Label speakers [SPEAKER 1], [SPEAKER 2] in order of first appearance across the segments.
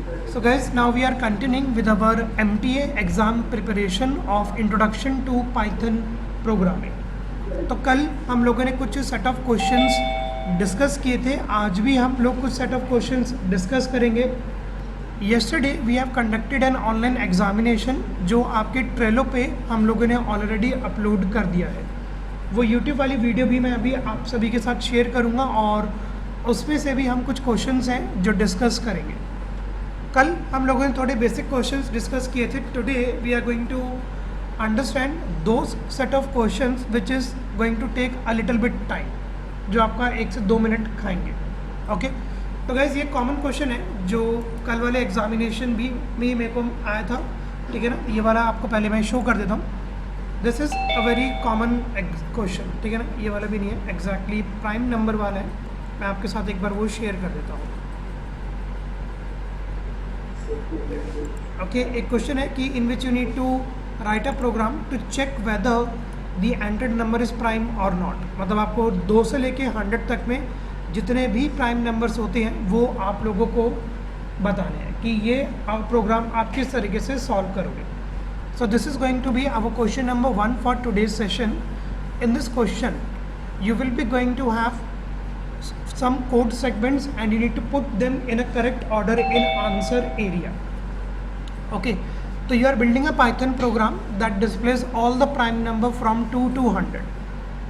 [SPEAKER 1] So guys, now we are continuing with our MTA exam preparation of Introduction to Python Programming. तो कल हम लोगों ने कुछ सेट ऑफ क्वेश्चंस डिस्कस किए थे, आज भी हम लोग कुछ सेट ऑफ क्वेश्चंस डिस्कस करेंगे. Yesterday we have conducted an online examination जो आपके ट्रेलो पे हम लोगों ने ऑलरेडी अपलोड कर दिया है. वो यूट्यूब वाली वीडियो भी मैं अभी आप सभी के साथ शेयर करूँगा और उसमें से भी हम कुछ क्वेश्चंस हैं जो डिस्कस करेंगे. कल हम लोगों ने थोड़े बेसिक क्वेश्चंस डिस्कस किए थे. Today we are going to understand those set of questions which is going to take a little bit time, जो आपका 1 से 2 मिनट खाएंगे. ओके, तो गाइज ये कॉमन क्वेश्चन है जो कल वाले एग्जामिनेशन भी में मेरे को आया था. ठीक है ना, ये वाला आपको पहले मैं शो कर देता हूँ. This is a very common question. ठीक है ना, ये वाला भी नहीं है, एग्जैक्टली प्राइम नंबर वाला है. मैं आपके साथ एक बार वो शेयर कर देता हूँ. ओके, एक क्वेश्चन है कि in which you need to write a program to check whether the entered number is prime और नॉट. मतलब आपको 2 से लेके 100 तक में जितने भी प्राइम नंबर्स होते हैं वो आप लोगों को बताने हैं कि ये प्रोग्राम आप किस तरीके से सॉल्व करोगे. So this is going to be our question number 1 for today's session. In this question you will be going to have some code segments and you need to put them in a correct order in answer area. Okay, so you are building a Python program that displays all the prime number from 2 to 100.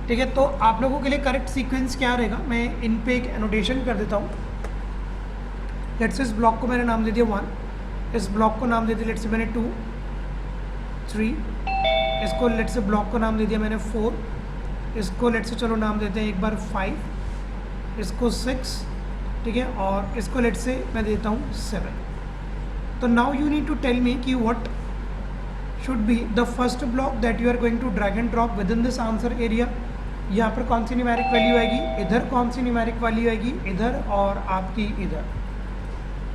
[SPEAKER 1] ठीक है, तो आप लोगों के लिए correct sequence क्या रहेगा, मैं इन पे एक एनोटेशन कर देता हूँ. लेट्स इस ब्लॉक को मैंने नाम दे दिया 1, इस ब्लॉक को नाम दे दिया लेट्स से मैंने 2, 3, इसको लेट्स से ब्लॉक को नाम दे दिया मैंने 4, इसको लेट्स से चलो नाम देते हैं एक बार 5, इसको 6, ठीक है, और इसको लेट्स से मैं देता हूँ 7. तो now you need to tell me कि what should be the first block that you are going to drag and drop within this answer area. यहाँ पर कौन सी न्यूमेरिक वैल्यू आएगी, इधर कौन सी न्यूमेरिक वैल्यू आएगी, इधर और आपकी इधर.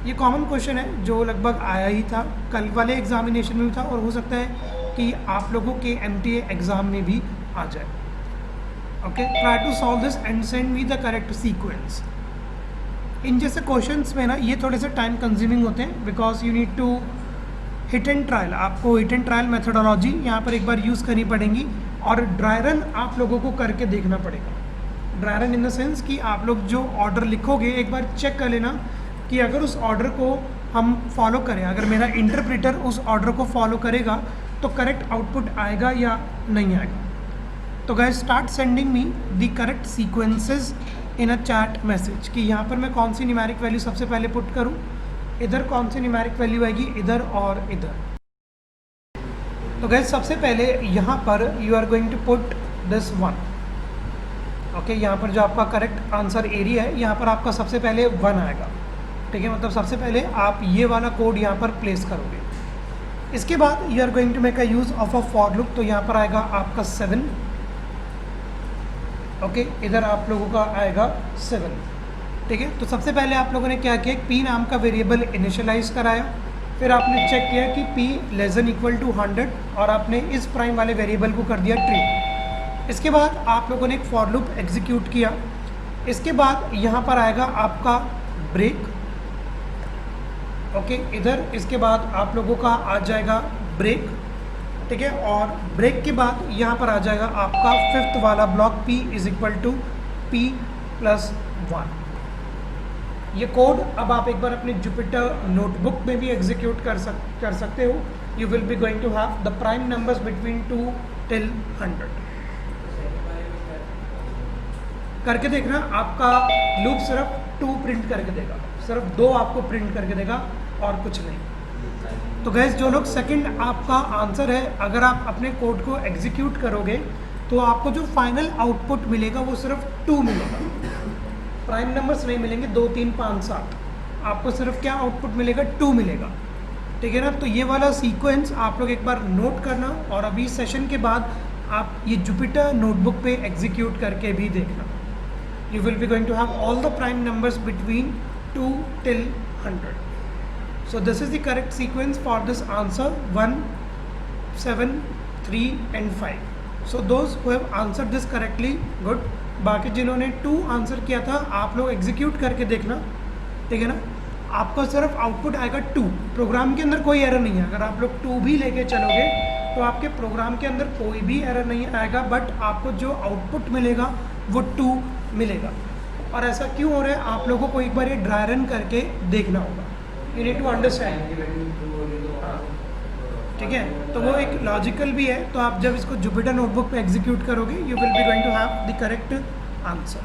[SPEAKER 1] ये कॉमन क्वेश्चन है जो लगभग आया ही था, कल वाले एग्जामिनेशन में भी था और हो सकता है कि आप लोगों के MTA एग्ज़ाम में भी आ जाए. Okay, try to solve this and send me the correct sequence. इन जैसे क्वेश्चंस में ना ये थोड़े से टाइम कंज्यूमिंग होते हैं because you need to hit and trial. आपको हिट एंड ट्रायल मेथोडोलॉजी यहाँ पर एक बार यूज़ करनी पड़ेगी और ड्राई रन आप लोगों को करके देखना पड़ेगा. Dry run in the sense कि आप लोग जो ऑर्डर लिखोगे एक बार चेक कर लेना कि अगर उस ऑर्डर को हम फॉलो करें, अगर मेरा इंटरप्रेटर उस ऑर्डर को फॉलो करेगा तो करेक्ट आउटपुट आएगा या नहीं आएगा. तो guys start sending me the correct sequences in a chat message कि यहाँ पर मैं कौन सी न्यूमेरिक वैल्यू सबसे पहले पुट करूँ, इधर कौन सी न्यूमेरिक वैल्यू आएगी, इधर और इधर. तो गाइस सबसे पहले यहाँ पर you are going to put this 1. Okay, यहाँ पर जो आपका करेक्ट आंसर एरिया है यहाँ पर आपका सबसे पहले 1 आएगा. ठीक है, मतलब सबसे पहले आप ये वाला कोड यहाँ पर प्लेस करोगे. इसके बाद you are going to make a use of a for loop. तो यहाँ पर आएगा आपका 7. ओके, इधर आप लोगों का आएगा 7. ठीक है, तो सबसे पहले आप लोगों ने क्या किया, P नाम का वेरिएबल इनिशियलाइज कराया, फिर आपने चेक किया कि P less than equal to 100 और आपने इस प्राइम वाले वेरिएबल को कर दिया ट्री. इसके बाद आप लोगों ने एक फॉर लूप एग्जीक्यूट किया. इसके बाद यहाँ पर आएगा आपका ब्रेक. ओके, इधर इसके बाद आप लोगों का आ जाएगा ब्रेक. ठीक है, और ब्रेक के बाद यहाँ पर आ जाएगा आपका 5th वाला block P is equal to P + 1. ये कोड अब आप एक बार अपने जुपिटर नोटबुक में भी एग्जीक्यूट कर सकते हो. You will be going to have the prime numbers between 2 till 100. करके देखना, आपका लूप सिर्फ 2 प्रिंट करके देगा, सिर्फ 2 आपको प्रिंट करके देगा और कुछ नहीं. तो गैस जो लोग सेकंड आपका आंसर है, अगर आप अपने कोड को एग्जीक्यूट करोगे तो आपको जो फाइनल आउटपुट मिलेगा वो सिर्फ 2 मिलेगा. प्राइम नंबर्स नहीं मिलेंगे 2, 3, 5, 7. आपको सिर्फ क्या आउटपुट मिलेगा, 2 मिलेगा. ठीक है ना, तो ये वाला सीक्वेंस आप लोग एक बार नोट करना और अभी सेशन के बाद आप ये जुपिटर नोटबुक पे एग्जीक्यूट करके भी देखना. You will be going to have all the prime numbers between 2 till 100. So this is the correct sequence for this answer 1, 7, 3 and 5. So those who have answered this correctly, good. बाकी जिन्होंने 2 answer किया था आप लोग execute करके देखना. ठीक है ना, आपका सिर्फ आउटपुट आएगा 2, प्रोग्राम के अंदर कोई एरर नहीं है। अगर आप लोग 2 भी लेके चलोगे तो आपके प्रोग्राम के अंदर कोई भी एरर नहीं आएगा, बट आपको जो आउटपुट मिलेगा वो 2 मिलेगा। और ऐसा क्यों हो रहा है, आप लोगों को एक बार ये ड्राई रन करके देखना होगा, यू नीड टू अंडरस्टैंड। ठीक है, तो वो एक लॉजिकल भी है। तो आप जब इसको जुपिटर नोटबुक पे एग्जीक्यूट करोगे you will be going to have the correct answer.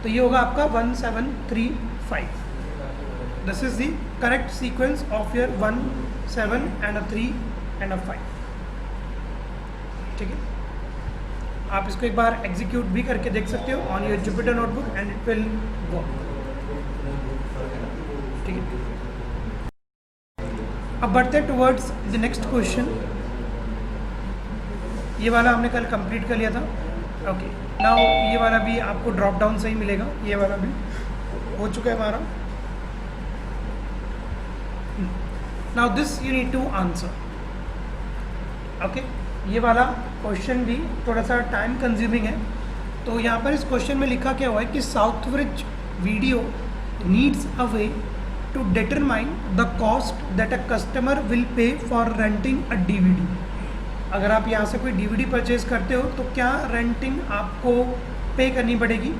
[SPEAKER 1] तो ये होगा आपका 1735। This is the correct sequence of your 1, 7 and a 3 and a 5। ठीक है, आप इसको एक बार एग्जीक्यूट भी करके देख सकते हो on your Jupyter notebook and it will work. ठीक है, अब बढ़ते हैं टुवर्ड्स द नेक्स्ट क्वेश्चन। ये वाला हमने कल कंप्लीट कर लिया था। ओके, नाउ ये वाला भी आपको ड्रॉप डाउन से ही मिलेगा, ये वाला भी हो चुका है हमारा। Now this you need to answer. Okay, ये वाला क्वेश्चन भी थोड़ा सा टाइम कंज्यूमिंग है। तो यहाँ पर इस क्वेश्चन में लिखा क्या हुआ है कि Southbridge video needs a way to determine the cost that a customer will pay for renting a DVD। अगर आप यहाँ से कोई DVD परचेज करते हो तो क्या रेंटिंग आपको पे करनी पड़ेगी।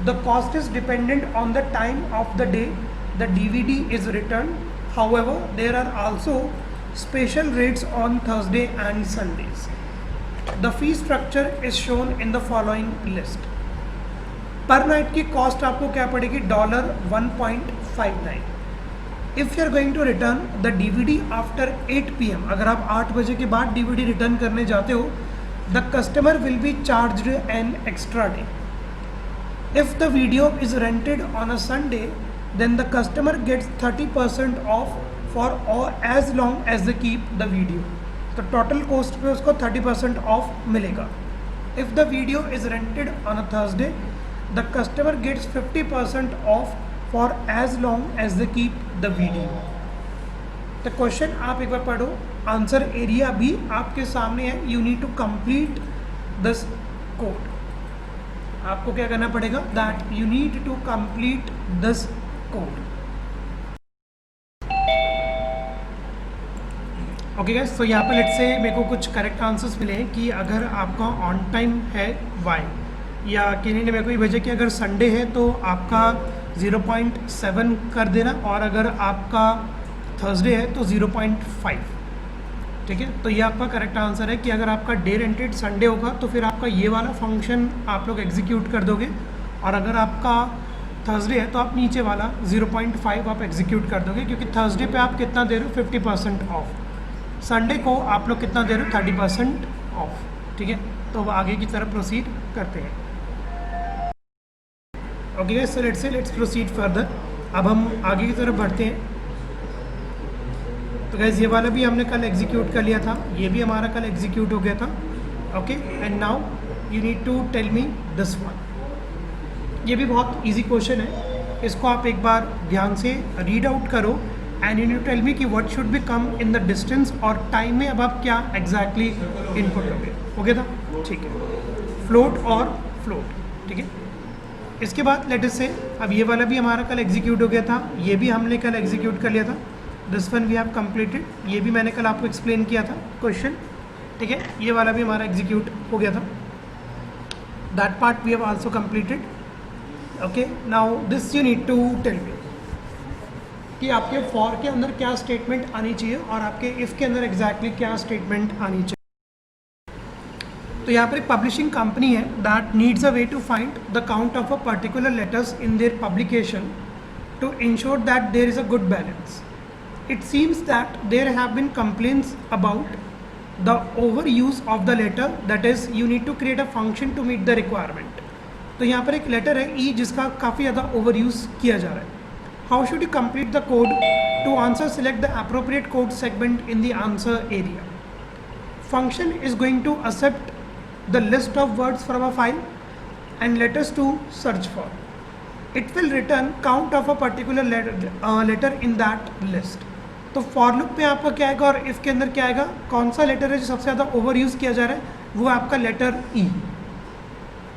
[SPEAKER 1] The cost is dependent on the time of the day the DVD is return, however there are also special rates on Thursday and Sundays. The fee structure is shown in the following list. Per night की cost आपको क्या पड़ेगी, $1.59। If you are going to return the DVD after 8 PM, अगर आप 8 बजे के बाद DVD return करने जाते हो, the customer will be charged an extra day. If the video is rented on a Sunday then the customer gets 30% off for as long as the keep the video. तो total cost पे उसको 30% off मिलेगा। If the video is rented on a Thursday the customer gets 50% off for as long as the keep the video. तो question आप एक बार पढ़ो, answer area भी आपके सामने है। You need to complete this code. आपको क्या करना पड़ेगा, that you need to complete this code. Okay guys, तो यहाँ पर लेट्स से मेरे को कुछ करेक्ट आंसर्स मिले हैं कि अगर आपका ऑन टाइम है वाई, या किन्हीं ने मेरे को ये भेजा कि अगर संडे है तो आपका 0.7 कर देना, और अगर आपका थर्सडे है तो 0.5। ठीक है, तो ये आपका करेक्ट आंसर है कि अगर आपका डे रेंटेड संडे होगा तो फिर आपका ये वाला फंक्शन आप लोग एग्जीक्यूट कर दोगे, और अगर आपका थर्सडे है तो आप नीचे वाला 0.5 आप एग्जीक्यूट कर दोगे, क्योंकि थर्सडे पे आप कितना दे रहे हो, 50% ऑफ। संडे को आप लोग कितना दे रहे हो, 30% ऑफ। ठीक है, तो अब आगे की तरफ प्रोसीड करते हैं। Okay guys, so let's proceed further. अब हम आगे की तरफ बढ़ते हैं। तो गाइस, ये वाला भी हमने कल एग्जीक्यूट कर लिया था, ये भी हमारा कल एग्जीक्यूट हो गया था। Okay, and now you need to tell me this one. ये भी बहुत इजी क्वेश्चन है, इसको आप एक बार ध्यान से रीड आउट करो and you need to tell me कि what should be come in the distance, और टाइम में अब आप क्या एग्जैक्टली इनपुट लोगे। ओके था, ठीक है, फ्लोट और फ्लोट। ठीक है, इसके बाद लेट अस से अब ये वाला भी हमारा कल एग्जीक्यूट हो गया था, ये भी हमने कल एग्जीक्यूट कर लिया था। This one we have completed, ये भी मैंने कल आपको एक्सप्लेन किया था क्वेश्चन। ठीक है, ये वाला भी हमारा एग्जीक्यूट हो गया था, that part we have also completed. Okay, now this you need to tell me कि आपके फॉर के अंदर क्या स्टेटमेंट आनी चाहिए और आपके इफ़ के अंदर एग्जैक्टली क्या स्टेटमेंट आनी चाहिए। तो यहाँ पर एक पब्लिशिंग कंपनी है that needs a way to find the count of a particular letters in their publication to ensure that there is a good balance. It seems that there have been complaints about the over use of the letter, that is you need to create a function to meet the requirement. तो यहाँ पर एक letter है ई जिसका काफ़ी ज़्यादा over use किया जा रहा है। How should you complete the code to answer, select the appropriate code segment in the answer area. Function is going to accept the list of words from a file and let us to search for. It will return count of a particular letter in that list. तो for loop पे आपका क्या आएगा और if के अंदर क्या आएगा, कौन सा लेटर है जो सबसे ज़्यादा ओवर यूज़ किया जा रहा है, वो आपका letter E.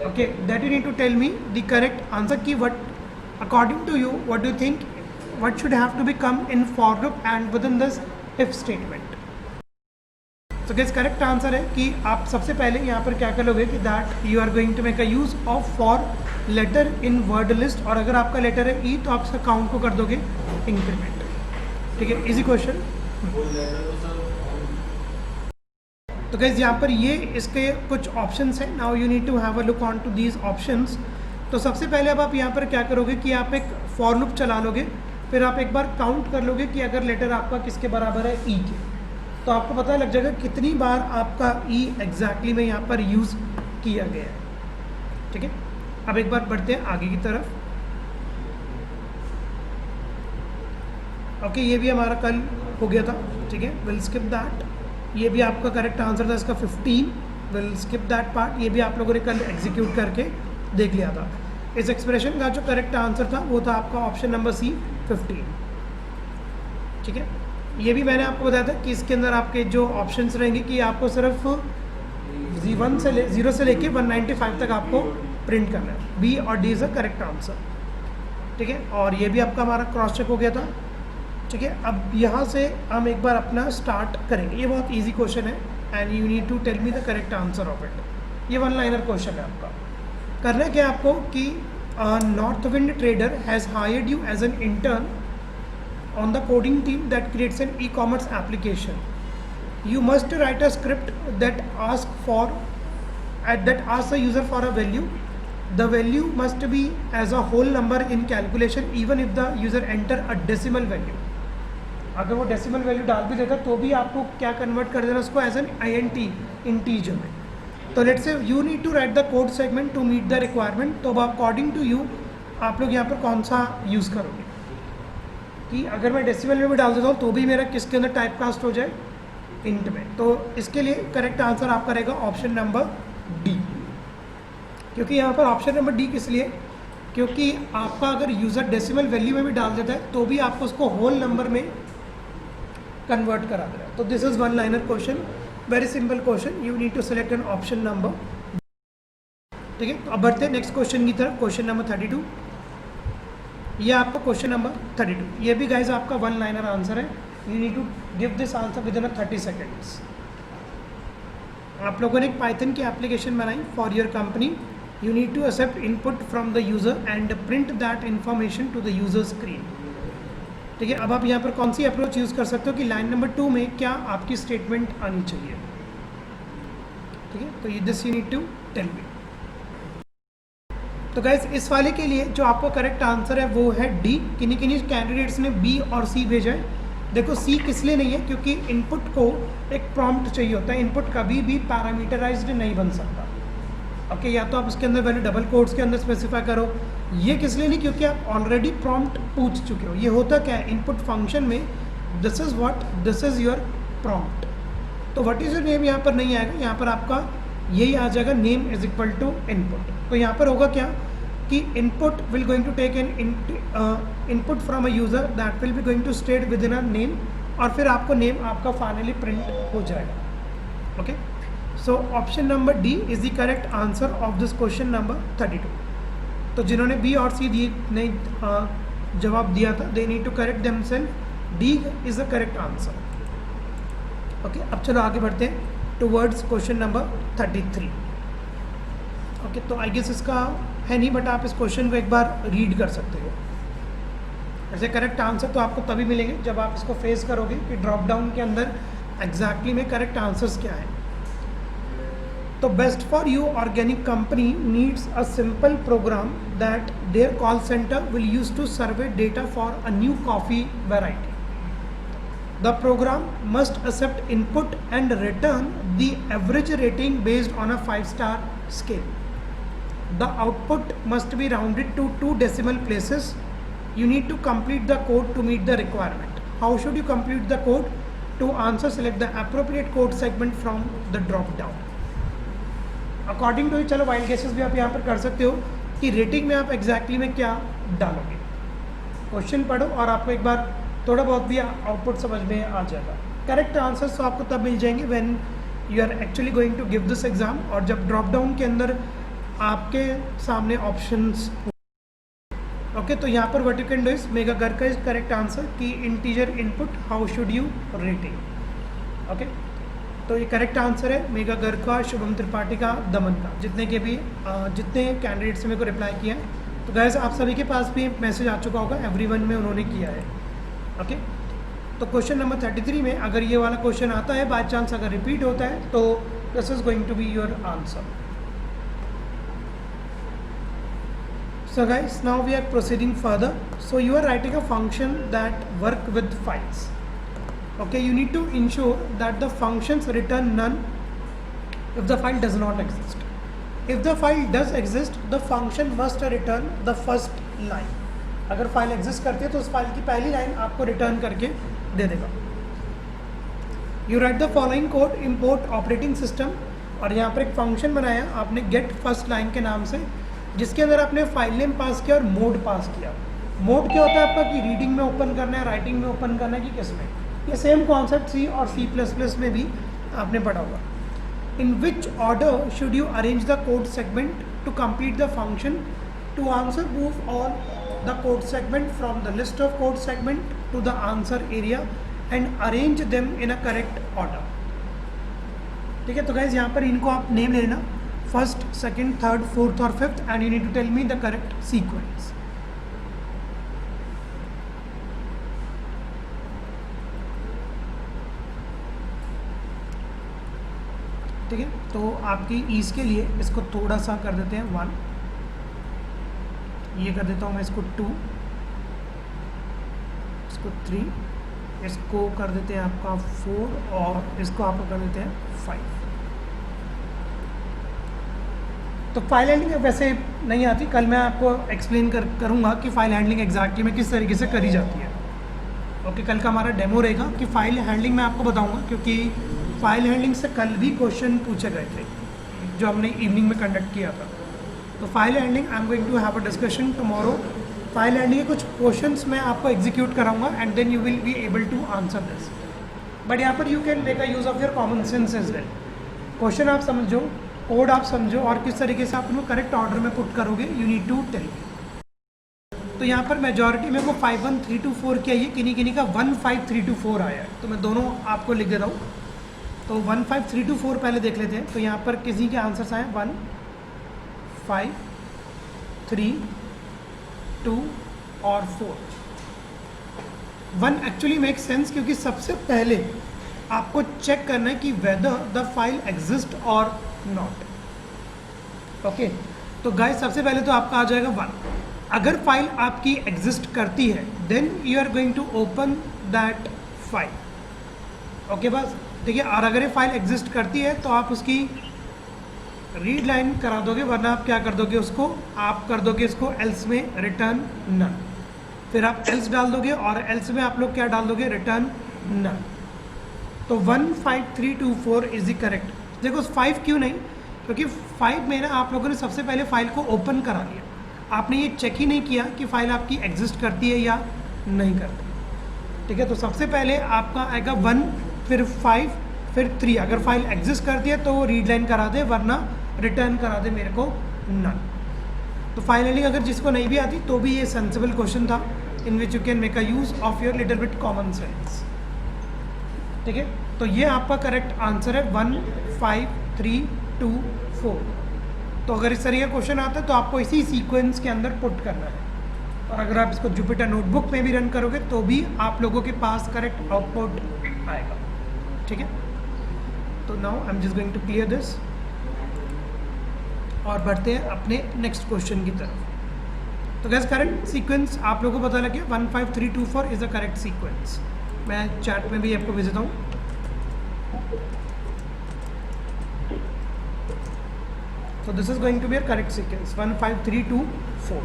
[SPEAKER 1] Okay, that you need to tell me the correct answer की what according to you what do think what should have to be come in for loop and within this if statement. तो guys correct answer है कि आप सबसे पहले यहाँ पर क्या करोगे कि that you are going to make a use of for letter in word list, और अगर आपका लेटर है ई तो आप इसका काउंट को कर दोगे इंक्रीमेंट. ठीक है, इजी क्वेश्चन. तो गाइज यहाँ पर ये इसके कुछ ऑप्शंस हैं. Now you need to have a look on to these options. तो सबसे पहले अब आप यहाँ पर क्या करोगे कि आप एक फॉर लूप चला लोगे, फिर आप एक बार काउंट कर लोगे कि अगर लेटर आपका किसके बराबर है ई के, तो आपको पता लग जाएगा कितनी बार आपका ई एग्जैक्टली में यहाँ पर यूज़ किया गया है. ठीक है, अब एक बार बढ़ते हैं आगे की तरफ. ओके, ये भी हमारा कल हो गया था. ठीक है, विल स्किप दैट. ये भी आपका करेक्ट आंसर था इसका 15. Will skip that part. ये भी आप लोगों ने कल एग्जीक्यूट करके देख लिया था. इस एक्सप्रेशन का जो करेक्ट आंसर था वो था आपका ऑप्शन नंबर सी 15. ठीक है, ये भी मैंने आपको बताया था कि इसके अंदर आपके जो ऑप्शंस रहेंगे कि आपको सिर्फ 0 से लेके 195 तक आपको प्रिंट करना है. बी और D is a correct answer. ठीक है, और ये भी आपका हमारा क्रॉस चेक हो गया था. ठीक है, अब यहाँ से हम एक बार अपना स्टार्ट करेंगे. ये बहुत इजी क्वेश्चन है and you need to tell me the correct answer of it. ये वन लाइनर क्वेश्चन है. आपका करना क्या आपको कि north wind trader has hired you as an intern on the coding team that creates an e-commerce application. You must write a script that asks the user for a value. The value must be as a whole number in calculation even if the user enter a decimal value. अगर वो decimal value डाल भी देता तो भी आपको क्या convert कर देना उसको एज एन INT इंटीजर में. तो let's say you need to write the code segment to meet the requirement. तो अब अकॉर्डिंग टू यू आप लोग यहाँ पर कौन सा यूज़ करोगे कि अगर मैं डेसिमल में भी डाल देता हूँ तो भी मेरा किसके अंदर टाइप कास्ट हो जाए इंट में. तो इसके लिए करेक्ट आंसर आपका रहेगा ऑप्शन नंबर डी. क्योंकि यहाँ पर ऑप्शन नंबर डी किस लिए, क्योंकि आपका अगर यूज़र डेसिमल वैल्यू में भी डाल देता है तो भी आपको उसको होल नंबर में कन्वर्ट करा दे रहा है. तो this is one liner question, very simple question. You need to select an option number. ठीक है, तो अब बढ़ते हैं नेक्स्ट क्वेश्चन की तरफ. Question number 32. ये आपका क्वेश्चन नंबर 32. ये भी गाइज आपका वन लाइनर आंसर है. You need to give this answer within 30 seconds. आप लोगों ने एक पाइथन की एप्लीकेशन बनाई for your company. You need to accept input from the user and print that information to the user screen. ठीक है, अब आप यहाँ पर कौन सी अप्रोच यूज़ कर सकते हो कि लाइन नंबर 2 में क्या आपकी स्टेटमेंट आनी चाहिए. ठीक है, तो this you need to tell me. तो गाइज इस वाले के लिए जो आपका करेक्ट आंसर है वो है डी. किन्हीं किन्हीं कैंडिडेट्स ने बी और सी भेजा है. देखो सी किस लिए नहीं है, क्योंकि इनपुट को एक प्रॉम्प्ट चाहिए होता है. इनपुट कभी भी पैरामीटराइज्ड नहीं बन सकता. ओके, या तो आप उसके अंदर वैल्यू डबल कोट्स के अंदर स्पेसिफाई करो. ये किस लिए नहीं, क्योंकि आप ऑलरेडी प्रॉम्प्ट पूछ चुके हो. ये होता क्या है इनपुट फंक्शन में, दिस इज़ योर प्रॉम्प्ट. तो व्हाट इज़ योर नेम यहाँ पर नहीं आएगा. यहाँ पर आपका यही आ जाएगा name is equal to input. तो यहाँ पर होगा क्या कि input will going to take an input from a user that will be going to state within a name, और फिर आपको नेम आपका फाइनली प्रिंट हो जाएगा. Okay, so option number D is the correct answer of this question number 32. तो जिन्होंने B और सी दिए नहीं जवाब दिया था, they need to correct themselves. D is the correct answer. Okay, अब चलो आगे बढ़ते हैं टुवर्ड्स क्वेश्चन नंबर 33. ओके, तो आई गेस इसका है नहीं, बट आप इस क्वेश्चन को एक बार रीड कर सकते हो. ऐसे करेक्ट आंसर तो आपको तभी मिलेंगे जब आप इसको फेस करोगे कि ड्रॉप डाउन के अंदर एग्जैक्टली में करेक्ट आंसर्स क्या है. तो best for you organic company needs a simple program that there call center will use to survey data for a new coffee variety. The program must accept input and return the average rating based on a 5-star scale. The output must be rounded to 2 decimal places. You need to complete the code to meet the requirement. How should you complete the code? To answer, select the appropriate code segment from the drop down. According to चलो wild guesses भी आप यहाँ पर कर सकते हो कि rating में आप एग्जैक्टली में क्या डालोगे. क्वेश्चन पढ़ो और आपको एक बार थोड़ा बहुत भी आउटपुट समझ में आ जाएगा. करेक्ट आंसर्स तो आपको तब मिल जाएंगे when you are actually going to give this exam, और जब ड्रॉप डाउन के अंदर आपके सामने ऑप्शंस. ओके, तो यहाँ पर what you can do is mega घर का इज करेक्ट आंसर कि integer input how should you rating. Okay, तो ये करेक्ट आंसर है मेगा घर का, शुभम त्रिपाठी का, दमन का, जितने के भी जितने कैंडिडेट्स मेरे को रिप्लाई किया है। तो गाइस आप सभी के पास भी मैसेज आ चुका होगा, एवरीवन में उन्होंने किया है। ओके, तो क्वेश्चन नंबर 33 में अगर ये वाला क्वेश्चन आता है बाय चांस, अगर रिपीट होता है तो this is going to be your answer. So guys, now we are proceeding further. So you are writing a function that work with files. Okay, you need to ensure that the functions return none if the file does not exist. If the file does exist, the function must return the first line. अगर file exist करती है तो उस file की पहली line आपको return करके दे देगा। You right the following code import operating system, और यहाँ पर एक फंक्शन बनाया आपने गेट फर्स्ट लाइन के नाम से, जिसके अंदर आपने फाइल नेम पास किया और मोड पास किया। मोड क्या होता है आपका कि रीडिंग में ओपन करना है, राइटिंग में ओपन करना है कि किस में। ये सेम कॉन्सेप्ट सी और C++ में भी आपने पढ़ा होगा। In which order should you arrange the code segment to complete the function? To answer move all the code segment from the list of code segment to the answer area and arrange them in a correct order. ठीक है, तो guys यहाँ पर इनको आप name ले लेना, first, second, third, fourth और fifth, and you need to tell me the correct sequence. ठीक है, तो आपकी ईज के लिए इसको थोड़ा सा कर देते हैं 1, ये कर देता हूँ मैं इसको 2, इसको 3, इसको कर देते हैं आपका 4 और इसको आपको कर देते हैं 5। तो फाइल हैंडलिंग वैसे नहीं आती, कल मैं आपको एक्सप्लेन करूँगा कि फाइल हैंडलिंग एग्जैक्टली में किस तरीके से करी जाती है। ओके, कल का हमारा डेमो रहेगा कि फाइल हैंडलिंग मैं आपको बताऊँगा, क्योंकि फाइल हैंडलिंग से कल भी क्वेश्चन पूछे गए थे जो हमने इवनिंग में कंडक्ट किया था। तो file handling I am going to have a discussion tomorrow. File handling के कुछ क्वेश्चंस मैं आपको एग्जीक्यूट कराऊंगा and then you will be able to answer this. But यहाँ पर you can make a use of your common sense as well. Question आप समझो, code आप समझो, और किस तरीके से आप उनको करेक्ट ऑर्डर में पुट करोगे, यू नीड टू टेल। तो यहाँ पर मेजॉरिटी में को 51324 किया, ये किन्हीं का 15324 आया है, तो मैं दोनों आपको लिख देता हूँ। तो 15324 पहले देख लेते हैं। तो यहाँ पर किसी के आंसर्स आए 1 5 3 2 और 4। 1 एक्चुअली मेक सेंस, क्योंकि सबसे पहले आपको चेक करना है कि वेदर द फाइल एग्जिस्ट और नॉट। ओके, तो गाइस सबसे पहले तो आपका आ जाएगा 1। अगर फाइल आपकी एग्जिस्ट करती है then you are going to open that file. Okay बस, ठीक है। और अगर ये फाइल एग्जिस्ट करती है तो आप उसकी रीड लाइन करा दोगे, वरना आप क्या कर दोगे, उसको आप कर दोगे इसको एल्स में रिटर्न नन। फिर आप एल्स डाल दोगे और एल्स में आप लोग क्या डाल दोगे, रिटर्न नन। तो 15324 इज द करेक्ट। देखो 5 क्यों नहीं, क्योंकि 5 में ना आप लोगों ने सबसे पहले फाइल को ओपन करा लिया, आपने ये चेक ही नहीं किया कि फाइल आपकी एग्जिस्ट करती है या नहीं करती। ठीक है, तो सबसे पहले आपका आएगा 1, फिर 5, फिर 3। अगर फाइल एग्जिस्ट करती है तो रीड लाइन करा दे, वरना रिटर्न करा दे मेरे को नन। तो फाइनली अगर जिसको नहीं भी आती तो भी ये सेंसिबल क्वेश्चन था in which you can make a use of your little bit common sense. ठीक है, तो ये आपका करेक्ट आंसर है 1 5 3 2 4। तो अगर इस तरह का क्वेश्चन आता है तो आपको इसी सीक्वेंस के अंदर पुट करना है, और अगर आप इसको जुपिटर नोटबुक में भी रन करोगे तो भी आप लोगों के पास करेक्ट आउटपुट आएगा। ठीक है, तो now I am just going to clear this और बढ़ते हैं अपने नेक्स्ट क्वेश्चन की तरफ। तो गैस करंट सीक्वेंस आप लोगों को पता लगे 1 5 3 2 4 इज द करेक्ट सीक्वेंस। मैं चैट में भी आपको भेजता हूँ। तो this is going to be a correct sequence 1 5 3 2 4।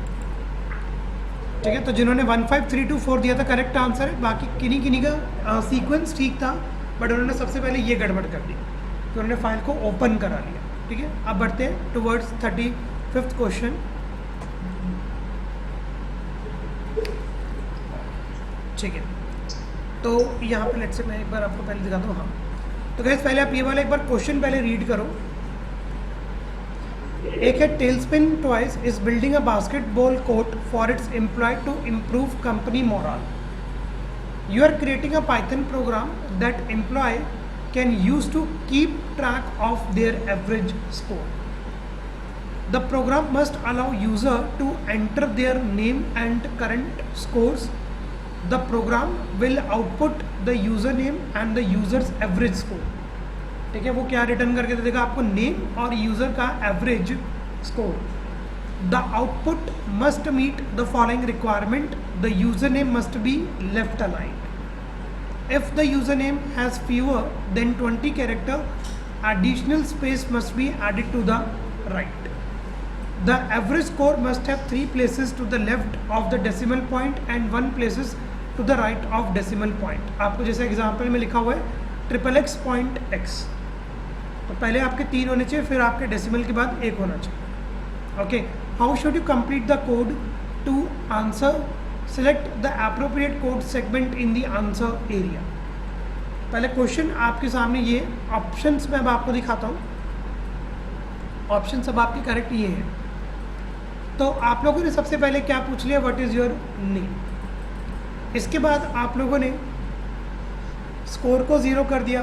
[SPEAKER 1] ठीक है, तो जिन्होंने 1 5 3 2 4 दिया था करेक्ट आंसर है। बाकी किन्हीं का सीक्वेंस ठीक था, बट उन्होंने सबसे पहले ये गड़बड़ कर दी कि उन्होंने फाइल को ओपन करा लिया। ठीक है, अब बढ़ते हैं टुवर्ड्स 35th क्वेश्चन। ठीक है, तो यहाँ पे लेट्स से मैं एक बार आपको पहले दिखाता हूँ। हाँ, तो गैस पहले आप ये वाला एक बार क्वेश्चन पहले रीड करो। एक है Tailspin toys is building a basketball court for its employ to improve company morale. You are creating a Python program that employee can use to keep track of their average score. The program must allow user to enter their name and current scores. The program will output the username and the user's average score. ठीक है, वो क्या return करके दे देगा आपको, name और user का average score. The output must meet the following requirement. The username must be left aligned. If the username has fewer than 20 characters, additional space must be added to the right. The average score must have 3 places to the left of the decimal point and 1 places to the right of decimal point. आपको जैसे example में लिखा हुआ है XXX.X. तो पहले आपके 3 होने चाहिए, फिर आपके डेसिमल के बाद 1 होना चाहिए. Okay, how should you complete the code to answer? Select the appropriate code segment in the answer area. पहले क्वेश्चन आपके सामने ये ऑप्शंस में अब आपको दिखाता हूँ. ऑप्शन सब आपके करेक्ट ये है. तो आप लोगों ने सबसे पहले क्या पूछ लिया, व्हाट इज़ योर नेम. इसके बाद आप लोगों ने स्कोर को 0 कर दिया,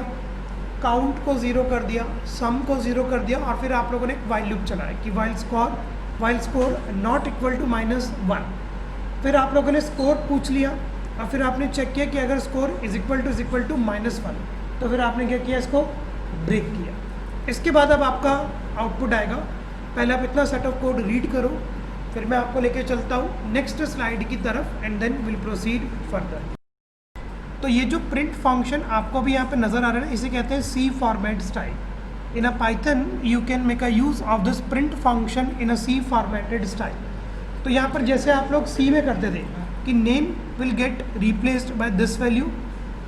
[SPEAKER 1] काउंट को 0 कर दिया, सम को 0 कर दिया, और फिर आप लोगों ने एक वाइल लूप चलाया कि while score not equal to -1. फिर आप लोगों ने स्कोर पूछ लिया और फिर आपने चेक किया कि अगर स्कोर इज इक्वल टू -1, तो फिर आपने क्या किया, इसको ब्रेक किया. इसके बाद अब आपका आउटपुट आएगा. पहले आप इतना सेट ऑफ कोड रीड करो, फिर मैं आपको लेके चलता हूँ नेक्स्ट स्लाइड की तरफ and then will proceed further. तो ये जो प्रिंट फंक्शन आपको भी यहाँ पे नज़र आ रहा है, इसे कहते हैं C format style. In a Python you can make a use of this print function in a C formatted style. तो यहाँ पर जैसे आप लोग सी में करते थे कि name will get replaced by this value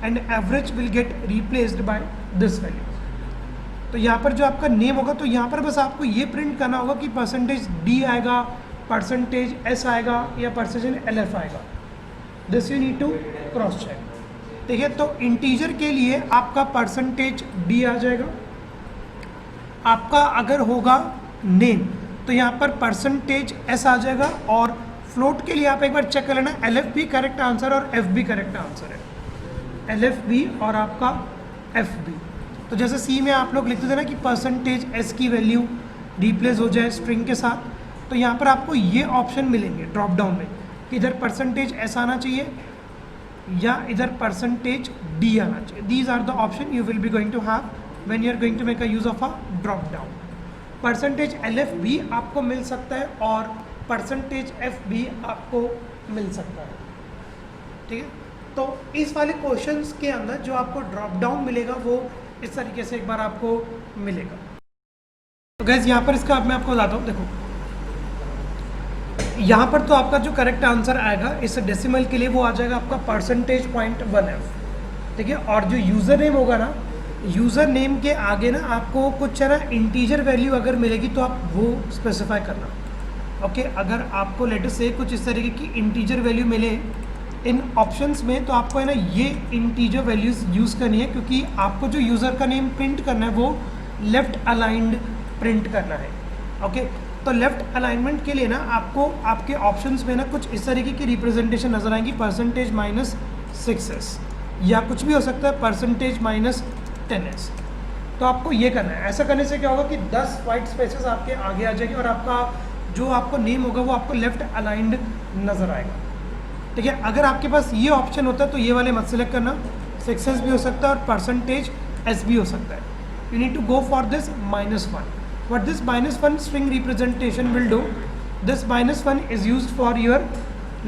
[SPEAKER 1] and average will get replaced by this value. तो यहाँ पर जो आपका नेम होगा, तो यहाँ पर बस आपको ये प्रिंट करना होगा कि %d आएगा, %s आएगा या %lf आएगा. This you need to cross check. ठीक है, तो इंटीजर के लिए आपका %d आ जाएगा. आपका अगर होगा नेम तो यहाँ पर %s आ जाएगा. और फ्लोट के लिए आप एक बार चेक कर लेना, LF भी करेक्ट आंसर और F भी करेक्ट आंसर है. LF भी और आपका F भी. तो जैसे C में आप लोग लिखते थे ना कि %s की वैल्यू रिप्लेस हो जाए स्ट्रिंग के साथ, तो यहाँ पर आपको ये ऑप्शन मिलेंगे ड्रॉप डाउन में कि इधर %s आना चाहिए या इधर %d आना चाहिए. These are the option you will be going to have when you are going to make a use of a drop down. %lf भी आपको मिल सकता है और %f भी आपको मिल सकता है. ठीक है, तो इस वाले क्वेश्चंस के अंदर जो आपको ड्रॉप डाउन मिलेगा वो इस तरीके से एक बार आपको मिलेगा. तो गाइस यहाँ पर इसका अब मैं आपको बताता हूँ. देखो यहाँ पर तो आपका जो करेक्ट आंसर आएगा इस डेसिमल के लिए वो आ जाएगा आपका %.1f. ठीक है, और जो यूज़र नेम होगा ना, यूज़र नेम के आगे ना आपको कुछ है ना इंटीजर वैल्यू अगर मिलेगी तो आप वो स्पेसिफाई करना. ओके, अगर आपको लेटर से कुछ इस तरीके की इंटीजर वैल्यू मिले इन ऑप्शंस में, तो आपको है ना ये इंटीजर वैल्यूज़ यूज़ करनी है, क्योंकि आपको जो यूज़र का नेम प्रिंट करना है वो लेफ़्ट अलाइंड प्रिंट करना है. ओके, तो लेफ़्ट अलाइनमेंट के लिए ना आपको आपके ऑप्शंस में ना कुछ इस तरीके की रिप्रेजेंटेशन नज़र आएंगी, %-6s या कुछ भी हो सकता है %-10s. तो आपको ये करना है. ऐसा करने से क्या होगा कि 10 वाइट स्पेसेस आपके आगे आ जाएंगे और आपका जो आपको नेम होगा वो आपको लेफ़्ट अलाइंड नज़र आएगा. ठीक है, अगर आपके पास ये ऑप्शन होता है तो ये वाले मत सेलेक्ट करना. 6s भी हो सकता है और %s भी हो सकता है. You need to go for this -1. What this -1 string representation will do, this -1 is used for your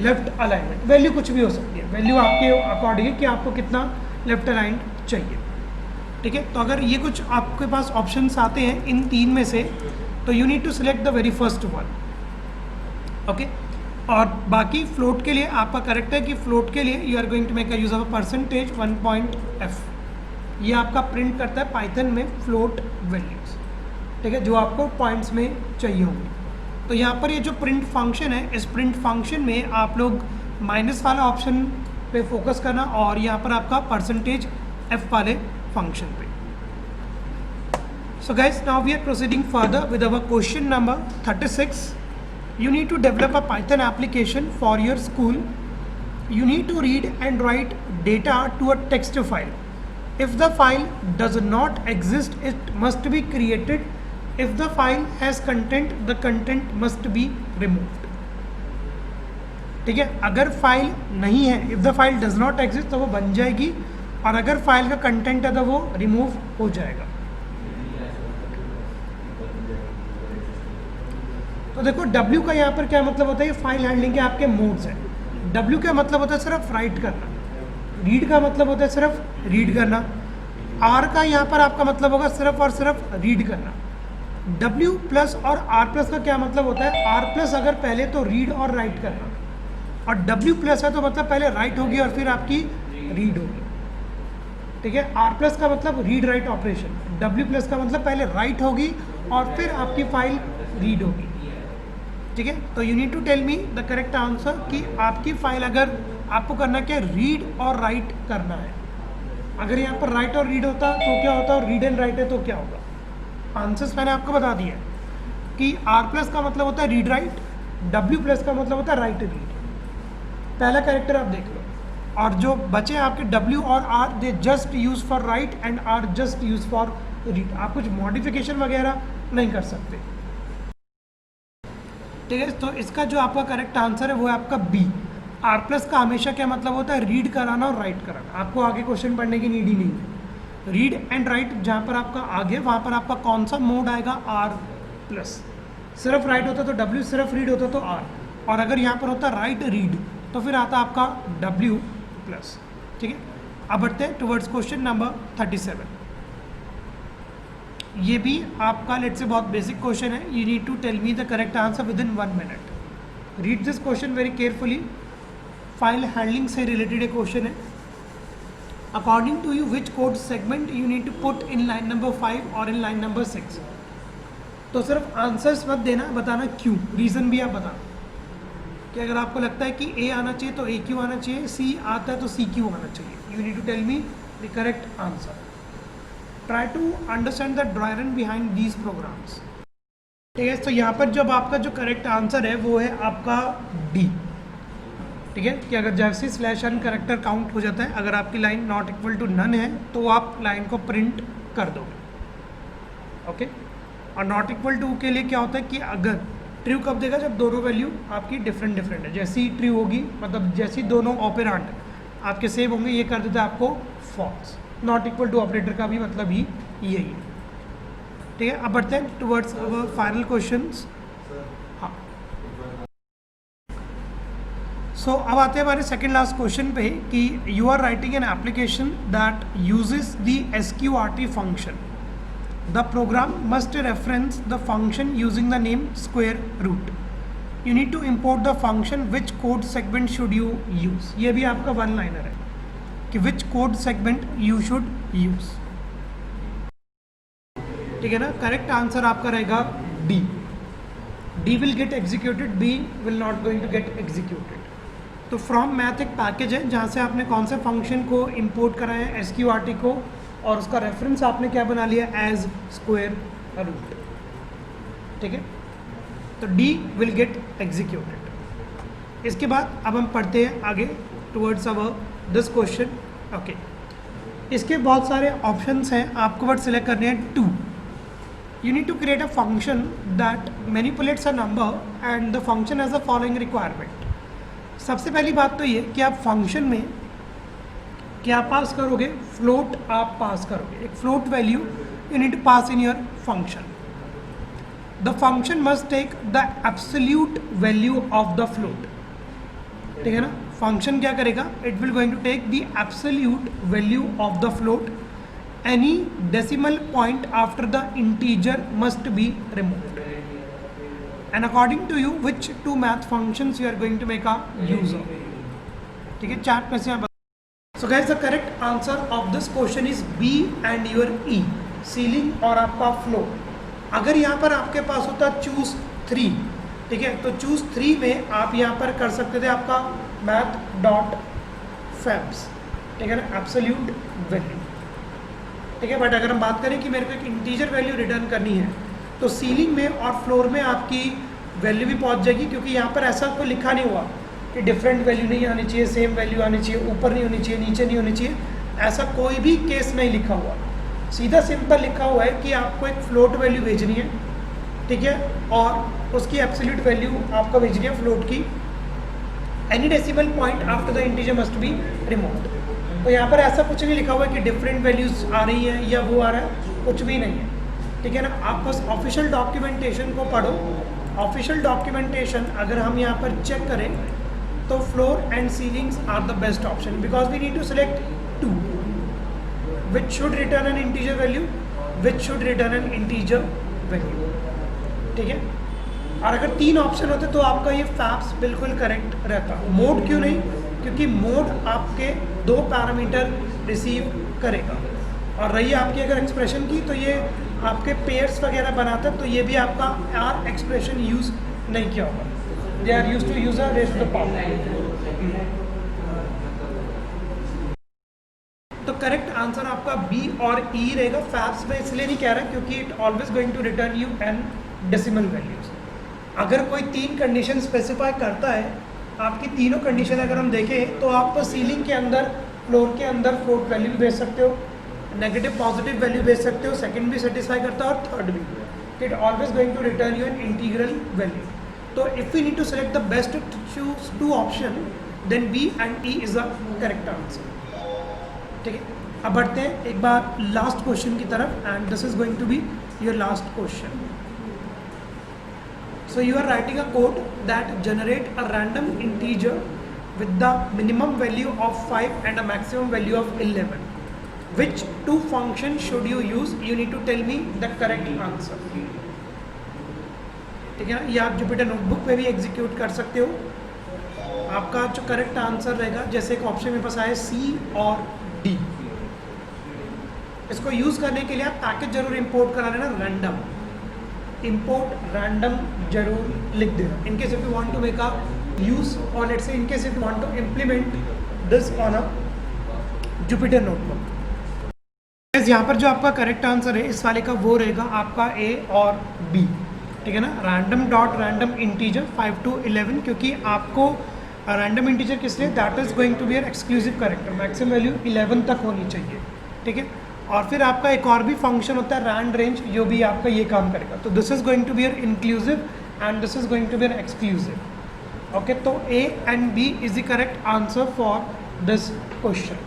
[SPEAKER 1] left alignment. Value कुछ भी हो सकती है, वैल्यू आपके अकॉर्डिंग है कि आपको कितना लेफ्ट अलाइंड चाहिए. ठीक है, तो अगर ये कुछ आपके पास ऑप्शंस आते हैं इन 3 में से, तो you need to select the very first one. Okay, और बाकी फ्लोट के लिए आपका करेक्ट है कि फ्लोट के लिए you are going to make a use of a %1.f. ये आपका प्रिंट करता है पाइथन में फ्लोट वैल्यूज़. ठीक है, जो आपको पॉइंट्स में चाहिए होंगे. तो यहाँ पर ये जो प्रिंट फंक्शन है, इस प्रिंट फंक्शन में आप लोग माइनस वाला ऑप्शन पे फोकस करना और यहाँ पर आपका %f वाले फंक्शन पे. So guys, now we are proceeding further with our question number 36. You need to develop a Python application for your school. You need to read and write data to a text file. If the file does not exist, it must be created. If the file has content, the content must be removed. ठीक है, अगर file नहीं है, if the file does not exist, तो वो बन जाएगी, और अगर फाइल का कंटेंट है तो वो रिमूव हो जाएगा. तो देखो W का यहाँ पर क्या मतलब होता है, फाइल हैंडलिंग के आपके मोड्स हैं. W का मतलब होता है सिर्फ राइट करना, रीड का मतलब होता है सिर्फ रीड करना, R का यहाँ पर आपका मतलब होगा सिर्फ और सिर्फ रीड करना. W प्लस और R प्लस का क्या मतलब होता है, R प्लस अगर पहले तो रीड और राइट करना, और W प्लस है तो मतलब पहले राइट होगी और फिर आपकी रीड होगी. ठीक है, R प्लस का मतलब read write operation, W plus का मतलब पहले राइट होगी और फिर आपकी फाइल रीड होगी. ठीक है, तो you need to tell me the correct answer कि आपकी फाइल अगर आपको करना क्या, रीड और राइट करना है. अगर यहाँ पर राइट और रीड होता तो क्या होता, और रीड एंड राइट है तो क्या होगा. आंसर्स मैंने आपको बता दिया कि R प्लस का मतलब होता है रीड राइट, W प्लस का मतलब होता है राइट रीड. पहला कैरेक्टर आप देख लो, और जो बचे आपके W और R, they just use for right and R just use for read. आप कुछ मॉडिफिकेशन वगैरह नहीं कर सकते. ठीक है, तो इसका जो आपका करेक्ट आंसर है वो है आपका बी. R प्लस का हमेशा क्या मतलब होता है, रीड कराना और राइट कराना. आपको आगे क्वेश्चन पढ़ने की नीड ही नहीं है. रीड एंड राइट जहाँ पर आपका आगे, वहाँ पर आपका कौन सा मोड आएगा, R प्लस. सिर्फ राइट होता तो W, सिर्फ रीड होता तो R, और अगर यहाँ पर होता राइट रीड तो फिर आता आपका W प्लस. ठीक है, अब बढ़ते हैं टुवर्ड्स क्वेश्चन नंबर 37. ये भी आपका लेट से बहुत बेसिक क्वेश्चन है. You need to tell me the correct answer within 1 minute. Read this question very carefully. File handling से रिलेटेड एक क्वेश्चन है. According to you which code segment you need to put in line number 5 और इन line number 6. तो सिर्फ answers मत देना, बताना क्यों, रीज़न भी आप बताना कि अगर आपको लगता है कि A आना चाहिए तो AQ आना चाहिए, C आता है तो CQ आना चाहिए. You need to tell me the correct answer. Try to understand the dry run behind these programs. ठीक है, तो यहाँ पर जब आपका जो करेक्ट आंसर है वो है आपका D. ठीक है, कि अगर जैसे /n करेक्टर काउंट हो जाता है, अगर आपकी line not equal to none है तो आप लाइन को प्रिंट कर दो. ओके, और नॉट इक्वल टू के लिए क्या होता है कि अगर ट्रू कब देगा, जब दोनों वैल्यू आपकी डिफरेंट है. जैसी ट्रू होगी, मतलब जैसी दोनों ऑपरेंड आपके सेम होंगे, ये कर देता है आपको false. Not equal to operator का भी मतलब ही यही है. ठीक है, अब बढ़ते हैं टुवर्ड्स अवर फाइनल क्वेश्चंस. हाँ, सो अब आते हैं हमारे सेकंड लास्ट क्वेश्चन पे कि you are writing an application that uses the SQRT function. The program must reference the function using the name square root. You need to import the function. Which code segment should you use? ये भी आपका one liner है कि which code segment you should use. ठीक है ना, correct answer आपका रहेगा D. D will get executed, B will not going to get executed. तो फ्रॉम मैथ एक पैकेज है जहाँ से आपने कौन से फंक्शन को इम्पोर्ट करा है, SQRT को, और उसका रेफरेंस आपने क्या बना लिया, एज स्क्वायर रूट. ठीक है, तो D विल गेट एग्जीक्यूटेड. इसके बाद अब हम पढ़ते हैं आगे towards our this question. Okay, इसके बहुत सारे ऑप्शंस हैं, आपको वर्ड सिलेक्ट करने हैं 2. You need to create a function that manipulates a number and the function has the following requirement. सबसे पहली बात तो ये कि आप फंक्शन में क्या पास करोगे, फ्लोट आप पास करोगे. एक float value you need to pass in your function. The function must take the absolute value of the float. ठीक है ना, फंक्शन क्या करेगा, it will going to take the absolute value of the float. Any decimal point after the integer must be removed. And according to you which 2 math functions you are going to make a use of. ठीक है, chat में से. So guys, the correct answer of this question is B and your E, ceiling और आपका flow. अगर यहाँ पर आपके पास होता चूज 3, ठीक है, तो चूज 3 में आप यहाँ पर कर सकते थे आपका math.fabs. ठीक है ना, एब्सोल्यूट वैल्यू. ठीक है। बट अगर हम बात करें कि मेरे को एक इंटीजर वैल्यू रिटर्न करनी है तो सीलिंग में और फ्लोर में आपकी वैल्यू भी पहुंच जाएगी, क्योंकि यहाँ पर ऐसा कोई लिखा नहीं हुआ कि डिफरेंट वैल्यू नहीं आनी चाहिए, सेम वैल्यू आनी चाहिए, ऊपर नहीं होनी चाहिए, नीचे नहीं होनी चाहिए, ऐसा कोई भी केस नहीं लिखा हुआ। सीधा सिंपल लिखा हुआ है कि आपको एक फ्लोट वैल्यू भेजनी है, ठीक है, और उसकी एब्सोल्यूट वैल्यू आपको भेजनी है फ्लोट की। Any decimal point after the integer must be removed. तो यहाँ पर ऐसा कुछ नहीं लिखा हुआ है कि डिफरेंट वैल्यूज आ रही हैं या वो आ रहा है, कुछ भी नहीं है, ठीक है ना। आप बस ऑफिशियल डॉक्यूमेंटेशन को पढ़ो। ऑफिशियल डॉक्यूमेंटेशन अगर हम यहाँ पर चेक करें तो floor and ceilings are the best option, because we need to select two which should return an integer value, which should return an integer value, ठीक है। और अगर 3 ऑप्शन होते तो आपका ये फैप्स बिल्कुल करेक्ट रहता। मोड क्यों नहीं? क्योंकि मोड आपके 2 पैरामीटर रिसीव करेगा, और रही आपकी अगर एक्सप्रेशन की तो ये आपके पेयर्स वगैरह बनाता है, तो ये भी आपका आर एक्सप्रेशन यूज़ नहीं किया होगा। They are use to use a raise to the power. तो करेक्ट आंसर आपका बी और ई रहेगा। फैप्स में इसलिए नहीं कह रहा क्योंकि it always going to return you an decimal values. अगर कोई 3 कंडीशन स्पेसिफाई करता है, आपकी तीनों कंडीशन अगर हम देखें तो आप सीलिंग के अंदर, फ्लोर के अंदर फ्लोट वैल्यू भी भेज सकते हो, नेगेटिव पॉजिटिव वैल्यू भेज सकते हो, सेकंड भी सेटिस्फाई करता है और थर्ड भी। It always going to return you an integral value. तो if we need to select the best choose 2 option, then B and E is the correct answer, ठीक है। अब बढ़ते हैं एक बार लास्ट क्वेश्चन की तरफ, and this is going to be your last question. So you are writing a code that generate a random integer with the minimum value of 5 and a maximum value of 11. Which 2 functions should you use? You need to tell me the correct answer. ठीक है ना, ये आप Jupiter notebook पे भी execute कर सकते हो। आपका जो करेक्ट आंसर रहेगा, जैसे एक ऑप्शन मेरे पास आया सी और डी, इसको यूज करने के लिए आप पैकेज जरूर इंपोर्ट करा लेना, रैंडम import random जरूर लिख देना, in case if you want to make a use, or let's say in case if you want to implement this on a Jupyter notebook। यहाँ पर जो आपका करेक्ट आंसर है इस वाले का वो रहेगा आपका ए और बी, ठीक है ना। Random dot random integer 5 to 11, क्योंकि आपको रैंडम इंटीजर किस लिए, that is going to be an exclusive character, maximum value 11 तक होनी चाहिए, ठीक है। और फिर आपका एक और भी फंक्शन होता है रैंड रेंज, जो भी आपका ये काम करेगा। तो this is going to be your inclusive and this is going to be your exclusive, okay. तो A and B is the correct answer for this question,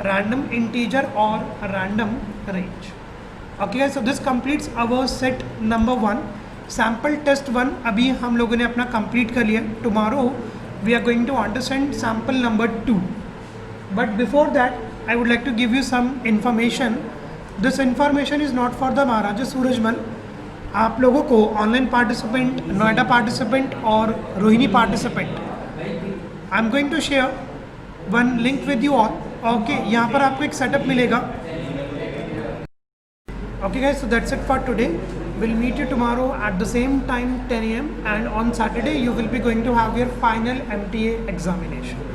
[SPEAKER 1] random integer और random range, okay. So this completes our set number 1, sample test 1 अभी हम लोगों ने अपना complete कर लिया। Tomorrow we are going to understand sample number 2, but before that I would like to give you some information. This information is not for the Maharaja Surajmal. आप लोगों को ऑनलाइन पार्टिसिपेंट, नोएडा पार्टिसिपेंट और Rohini participant, I am going to share one link with you all, okay. यहाँ पर आपको एक setup मिलेगा, okay guys. So that's it for today. Will meet you tomorrow at the same time 10 AM, and on Saturday you will be going to have your final MTA examination.